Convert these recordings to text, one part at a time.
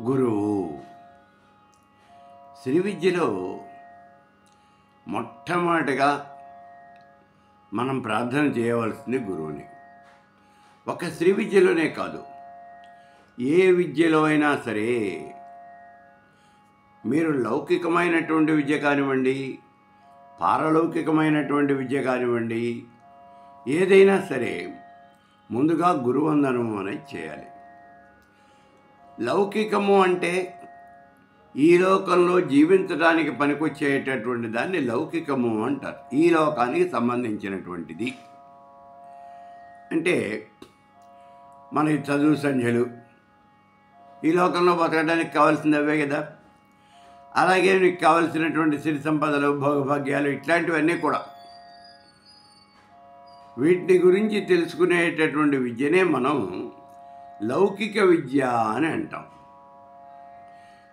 గురువు. శ్రీ విద్యలో మొట్టమొదటిగా మనం ప్రార్థన చేయవలసింది గురువుని. ఒక శ్రీ విద్యలోనే కాదు, ఏ విద్యలో అయినా సరే మీరు లౌకికమైనటువంటి విద్య కానివ్వండి, పారలౌకికమైనటువంటి విద్య కానివ్వండి, ఏదైనా సరే ముందుగా గురువందనము అనేది చేయాలి. లౌకికము అంటే ఈ లోకంలో జీవించడానికి పనికొచ్చేటటువంటి దాన్ని లౌకికము అంటారు. ఈ లోకానికి సంబంధించినటువంటిది అంటే మనకి చదువు సంధ్యలు, ఈ లోకంలో బతకడానికి కావాల్సింది అవే కదా. అలాగే నీకు కావలసినటువంటి సిరి సంపదలు, భోగభాగ్యాలు, ఇట్లాంటివన్నీ కూడా, వీటిని గురించి తెలుసుకునేటటువంటి విద్యనే మనం లౌకిక విద్య అని అంటాం.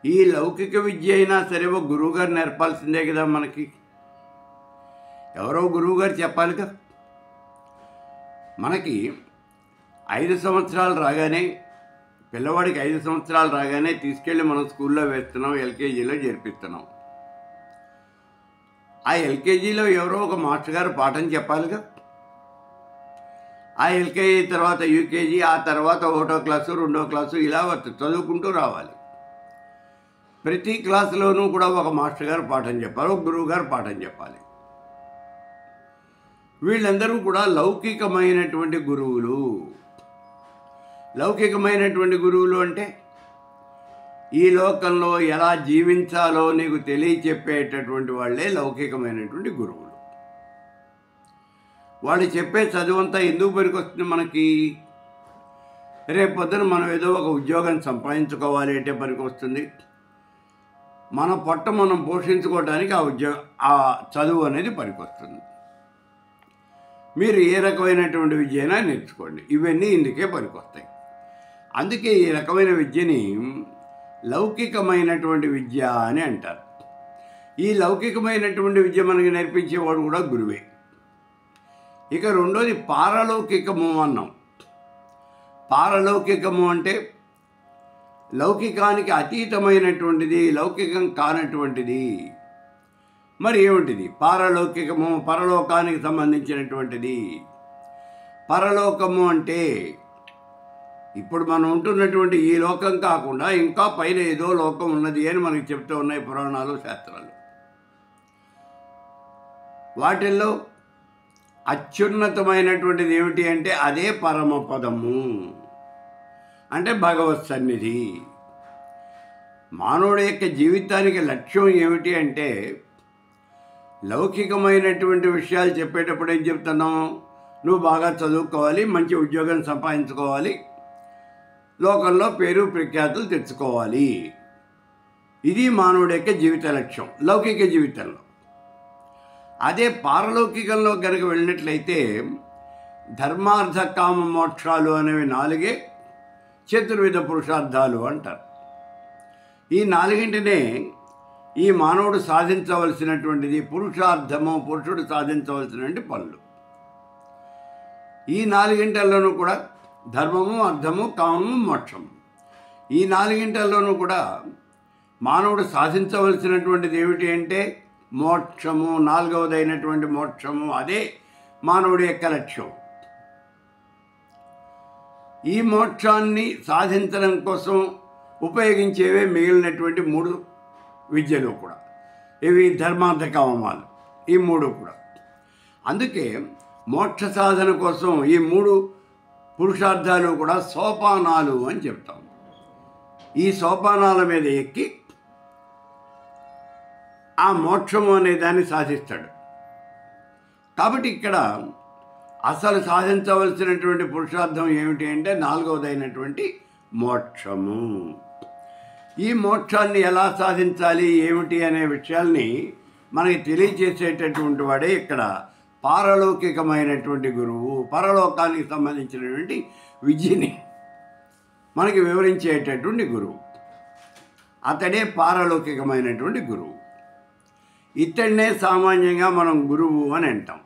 ఈ లౌకిక విద్య అయినా సరే ఒక గురువుగారు నేర్పాల్సిందే కదా. మనకి ఎవరో గురువుగారు చెప్పాలి కదా. మనకి 5 సంవత్సరాలు రాగానే, పిల్లవాడికి 5 సంవత్సరాలు రాగానే తీసుకెళ్ళి మనం స్కూల్లో వేస్తున్నాం, ఎల్కేజీలో చేర్పిస్తున్నాం. ఆ ఎల్కేజీలో ఎవరో ఒక మాస్టర్ గారు పాఠం చెప్పాలిగా. ఆ ఎల్కేజీ తర్వాత యూకేజీ, ఆ తర్వాత 1వ క్లాసు, 2వ క్లాసు, ఇలా చదువుకుంటూ రావాలి. ప్రతి క్లాసులోనూ కూడా ఒక మాస్టర్ గారు పాఠం చెప్పాలి, ఒక గురువు గారు పాఠం చెప్పాలి. వీళ్ళందరూ కూడా లౌకికమైనటువంటి గురువులు. లౌకికమైనటువంటి గురువులు అంటే ఈ లోకంలో ఎలా జీవించాలో నీకు తెలియచెప్పేటటువంటి వాళ్ళే లౌకికమైనటువంటి గురువులు. వాళ్ళు చెప్పే చదువంతా ఎందుకు పనికొస్తుంది మనకి? రేపు పొద్దున మనం ఏదో ఒక ఉద్యోగం సంపాదించుకోవాలి అంటే పనికొస్తుంది. మన పొట్ట మనం పోషించుకోవడానికి ఆ చదువు అనేది పనికొస్తుంది. మీరు ఏ రకమైనటువంటి విద్య అయినా నేర్చుకోండి, ఇవన్నీ ఇందుకే పనికొస్తాయి. అందుకే ఈ రకమైన విద్యని లౌకికమైనటువంటి విద్య అని అంటారు. ఈ లౌకికమైనటువంటి విద్య మనకి నేర్పించేవాడు కూడా గురువే. ఇక రెండోది పారలౌకికము అన్నాం. పారలౌకికము అంటే లౌకికానికి అతీతమైనటువంటిది, లౌకికం కానటువంటిది. మరి ఏమిటిది? పారలౌకికము పరలోకానికి సంబంధించినటువంటిది. పరలోకము అంటే ఇప్పుడు మనం ఉంటున్నటువంటి ఈ లోకం కాకుండా ఇంకా పైన ఏదో లోకం ఉన్నది అని మనకి చెప్తూ ఉన్నాయి పురాణాలు, శాస్త్రాలు. వాటిల్లో అత్యున్నతమైనటువంటిది ఏమిటి అంటే అదే పరమపదము, అంటే భగవత్ సన్నిధి. మానవుడి యొక్క జీవితానికి లక్ష్యం ఏమిటి అంటే, లౌకికమైనటువంటి విషయాలు చెప్పేటప్పుడు ఏం చెప్తున్నాం? నువ్వు బాగా చదువుకోవాలి, మంచి ఉద్యోగం సంపాదించుకోవాలి, లోకంలో పేరు ప్రఖ్యాతులు తెచ్చుకోవాలి. ఇది మానవుడి యొక్క జీవిత లక్ష్యం లౌకిక జీవితంలో. అదే పారలౌకికంలో కనుక వెళ్ళినట్లయితే ధర్మార్థ కామ మోక్షాలు అనేవి 4 చతుర్విధ పురుషార్థాలు అంటారు. ఈ 4ంటినే ఈ మానవుడు సాధించవలసినటువంటిది పురుషార్థము, పురుషుడు సాధించవలసినటువంటి పనులు. ఈ 4ంటిలోనూ కూడా ధర్మము, అర్థము, కామము, మోక్షము, ఈ 4ంటిలోనూ కూడా మానవుడు సాధించవలసినటువంటిది ఏమిటి అంటే మోక్షము. 4వదైనటువంటి మోక్షము, అదే మానవుడి యొక్క లక్ష్యం. ఈ మోక్షాన్ని సాధించడం కోసం ఉపయోగించేవే మిగిలినటువంటి 3 విద్యలు కూడా. ఇవి ధర్మార్థ కామాలు, ఈ 3 కూడా. అందుకే మోక్ష సాధన కోసం ఈ 3 పురుషార్థాలు కూడా సోపానాలు అని చెప్తాం. ఈ సోపానాల మీద ఎక్కి ఆ మోక్షము అనే దాన్ని సాధిస్తాడు. కాబట్టి ఇక్కడ అసలు సాధించవలసినటువంటి పురుషార్థం ఏమిటి అంటే 4వదైనటువంటి మోక్షము. ఈ మోక్షాన్ని ఎలా సాధించాలి ఏమిటి అనే విషయాల్ని మనకి తెలియచేసేటటువంటి వాడే ఇక్కడ పారలౌకికమైనటువంటి గురువు. పరలోకానికి సంబంధించినటువంటి విద్యని మనకి వివరించేటటువంటి గురువు, అతడే పారలౌకికమైనటువంటి గురువు. ఇతడినే సామాన్యంగా మనం గురువు అని అంటాం.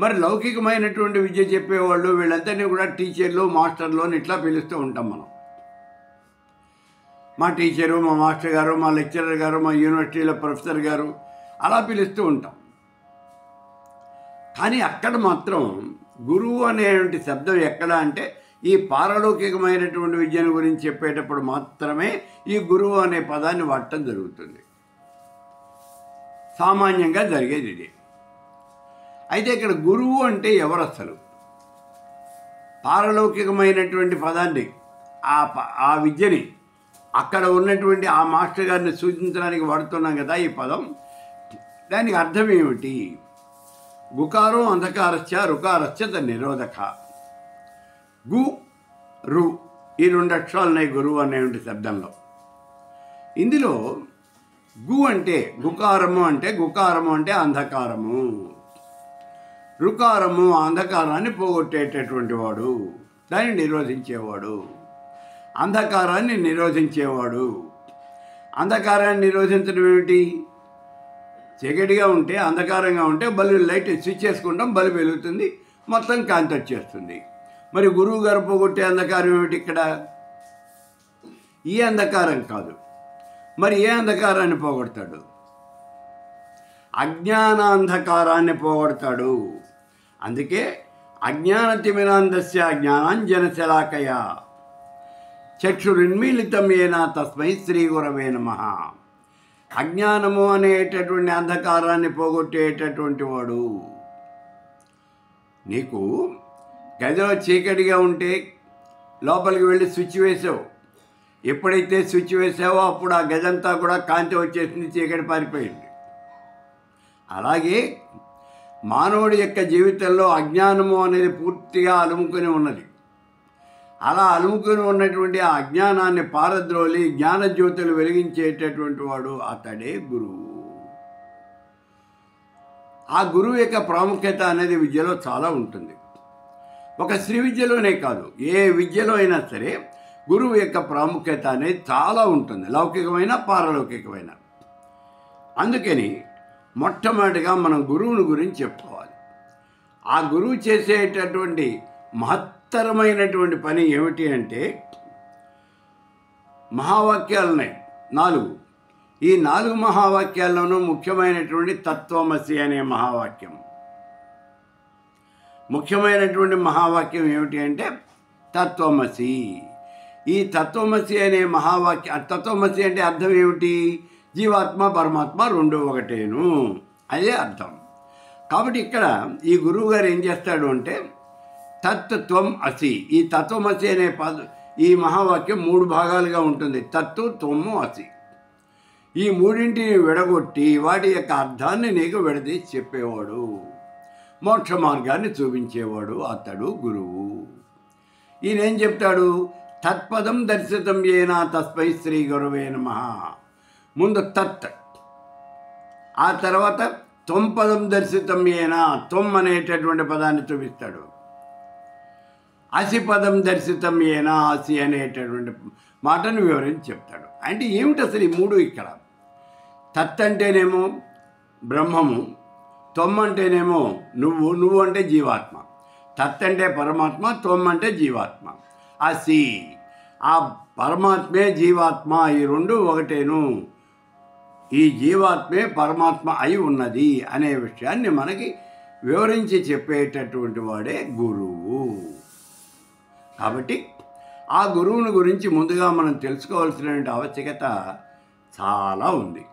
మరి లౌకికమైనటువంటి విద్య చెప్పేవాళ్ళు వీళ్ళందరినీ కూడా టీచర్లు, మాస్టర్లు అని ఇట్లా పిలుస్తూ ఉంటాం మనం. మా టీచరు, మా మాస్టర్ గారు, మా లెక్చరర్ గారు, మా యూనివర్సిటీలో ప్రొఫెసర్ గారు అలా పిలుస్తూ ఉంటాం. కానీ అక్కడ మాత్రం గురువు అనేటువంటి శబ్దం ఎక్కడ అంటే ఈ పారలౌకికమైనటువంటి విద్యను గురించి చెప్పేటప్పుడు మాత్రమే ఈ గురువు అనే పదాన్ని వాడటం జరుగుతుంది. సామాన్యంగా జరిగేది ఇది. అయితే ఇక్కడ గురువు అంటే ఎవరు అసలు? పారలౌకికమైనటువంటి పదాన్ని ఆ విద్యని అక్కడ ఉన్నటువంటి ఆ మాస్టర్ గారిని సూచించడానికి వాడుతున్నాం కదా ఈ పదం. దానికి అర్థం ఏమిటి? గుకారం అంధకారస్య రుకారస్య నిరోధక. గు రు ఈ 2 అక్షరాలు ఉన్నాయి గురువు అనేటువంటి శబ్దంలో. ఇందులో గు అంటే గుకారము అంటే అంధకారము. రుకారము అంధకారాన్ని పోగొట్టేటటువంటి వాడు, దాన్ని నిరోధించేవాడు. అంధకారాన్ని నిరోధించేవాడు. అంధకారాన్ని నిరోధించడం ఏమిటి? చీకటిగా ఉంటే, అంధకారంగా ఉంటే బల్బు లైట్ స్విచ్ చేసుకుంటాం, బల్బు వెలుగుతుంది, మొత్తం కాంతి వచ్చేస్తుంది. మరి గురువు గారు పోగొట్టే అంధకారం ఏమిటి ఇక్కడ? ఈ అంధకారం కాదు. మరి ఏ అంధకారాన్ని పోగొడతాడు? అజ్ఞానాంధకారాన్ని పోగొడతాడు. అందుకే అజ్ఞానతిమిరాంధస్య జ్ఞానాంజనశలాకయ చక్షురున్మీలితం ఏన తస్మై శ్రీ గురవే నమః. అజ్ఞానము అనేటటువంటి అంధకారాన్ని పోగొట్టేటటువంటి వాడు. నీకు గదిలో చీకటిగా ఉంటే లోపలికి వెళ్ళి స్విచ్ వేసావు. ఎప్పుడైతే స్విచ్ వేసావో అప్పుడు ఆ గదంతా కూడా కాంతి వచ్చేసింది, చీకటి పారిపోయింది. అలాగే మానవుడి యొక్క జీవితంలో అజ్ఞానము అనేది పూర్తిగా అలుముకొని ఉన్నది. అలా అలుముకొని ఉన్నటువంటి ఆ అజ్ఞానాన్ని పారద్రోలి జ్ఞానజ్యోతులు వెలిగించేటటువంటి వాడు అతడే గురువు. ఆ గురువు యొక్క ప్రాముఖ్యత అనేది విద్యలో చాలా ఉంటుంది. ఒక శ్రీ విద్యలోనే కాదు, ఏ విద్యలో అయినా సరే గురువు యొక్క ప్రాముఖ్యత అనేది చాలా ఉంటుంది, లౌకికమైన పారలౌకికమైన. అందుకని మొట్టమొదటిగా మనం గురువుని గురించి చెప్పుకోవాలి. ఆ గురువు చేసేటటువంటి మహత్తరమైనటువంటి పని ఏమిటి అంటే, మహావాక్యాలున్నాయి 4. ఈ 4 మహావాక్యాల్లోనూ ముఖ్యమైనటువంటి తత్వమసి అనే మహావాక్యం. ముఖ్యమైనటువంటి మహావాక్యం ఏమిటి అంటే తత్వమసి. ఈ తత్వమసి అనే మహావాక్యం, తత్వమసి అంటే అర్థం ఏమిటి? జీవాత్మ పరమాత్మ 2 ఒకటేను, అదే అర్థం. కాబట్టి ఇక్కడ ఈ గురువు గారు ఏం చేస్తాడు అంటే తత్వం అసి. ఈ తత్వమసి అనే ఈ మహావాక్యం 3 భాగాలుగా ఉంటుంది. తత్తు, త్వము, అసి. ఈ మూడింటిని విడగొట్టి వాటి యొక్క అర్థాన్ని నీకు విడదీసి చెప్పేవాడు, మోక్ష మార్గాన్ని చూపించేవాడు అతడు గురువు. ఈయనేం చెప్తాడు? తత్పదం దర్శితం ఏనా తస్మై శ్రీ గురవే నమః. ముందు తత్, ఆ తర్వాత త్వం పదం దర్శితం ఏనా, త్వం అనేటటువంటి పదాన్ని చూపిస్తాడు. అసి పదం దర్శితం ఏనా, అసి అనేటటువంటి మాటను వివరించి చెప్తాడు. అంటే ఏమిటి అసలు ఈ 3 ఇక్కడ? తత్ అంటేనేమో బ్రహ్మము, త్వం అంటేనేమో నువ్వు అంటే జీవాత్మ. తత్ అంటే పరమాత్మ, త్వం అంటే జీవాత్మ. అసి, ఆ పరమాత్మే జీవాత్మ, ఈ 2 ఒకటేను. ఈ జీవాత్మే పరమాత్మ అయి ఉన్నది అనే విషయాన్ని మనకి వివరించి చెప్పేటటువంటి వాడే గురువు. కాబట్టి ఆ గురువుని గురించి ముందుగా మనం తెలుసుకోవాల్సినటువంటి ఆవశ్యకత చాలా ఉంది.